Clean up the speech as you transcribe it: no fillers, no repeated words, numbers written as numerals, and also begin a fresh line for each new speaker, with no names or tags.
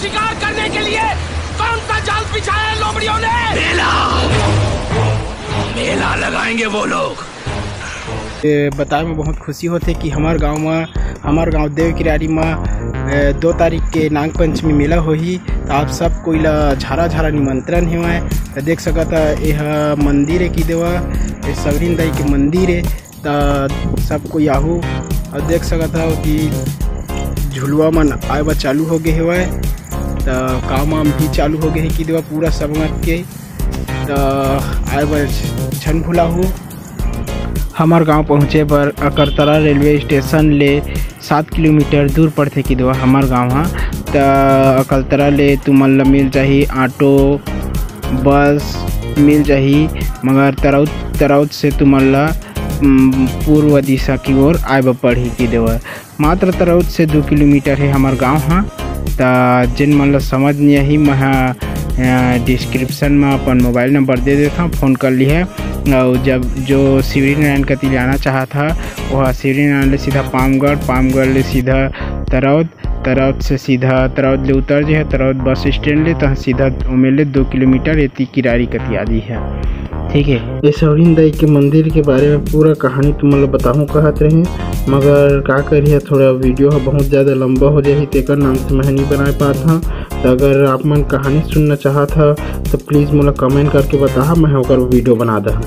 शिकार करने के लिए कौन सा जाल बिछाया है लोमड़ियों ने? मेला लगाएंगे वो लोग।
बताए में बहुत खुशी होते कि हमार गांव देव किरारी में 2 तारीख के नाग पंचमी मेला होही। तो आप सब कोई ला झारा निमंत्रण है। तो देख सकता यह मंदिर है कि देवा सवरीन दाई के मंदिर है। तो सब कोई आहू और देख सकता हो कि झुलवा मन आए बा चालू हो गए हुआ है। तो काम वाम भी चालू हो गए है कि देवा पूरा सबमत के। तो आए बा छन भुला हो हमार गांव पहुँचे पर अकरतरा रेलवे स्टेशन ले 7 किलोमीटर दूर पड़ते कि देवा हमार गांव हाँ। तो अकरतरा ले तुमन ला मिल जाही ऑटो बस मिल जाही, मगर तरौत से तुमन ला पूर्व दिशा की ओर आए पड़ी कि देवा। मात्र तरौत से 2 किलोमीटर है हमार गांव हाँ। तो जिन मन ला समझ नहीं आई मैं डिस्क्रिप्शन में अपन मोबाइल नंबर दे देता हूँ, फ़ोन कर ली है। और जब जो शिवरी नारायण कति जाना चाहा था वह शिवरी नारायण ले सीधा पामगढ़ ले सीधा तरौत से सीधा तरौत ले उतर जे है। तरौत बस स्टैंड ले तो सीधा उमेले 2 किलोमीटर एती किरारी कति आदि है। ठीक है, ये सवरीन दाई के मंदिर के बारे में पूरा कहानी तुम लोग बताऊँ कहत रहे, मगर का करिए थोड़ा वीडियो बहुत ज़्यादा लंबा हो जाए तेकर नाम से मैं नहीं बना पाता। तो अगर आप मन कहानी सुनना चाहत हो तो प्लीज़ मुझे कमेंट करके बता, मैं होकर वीडियो बना दा।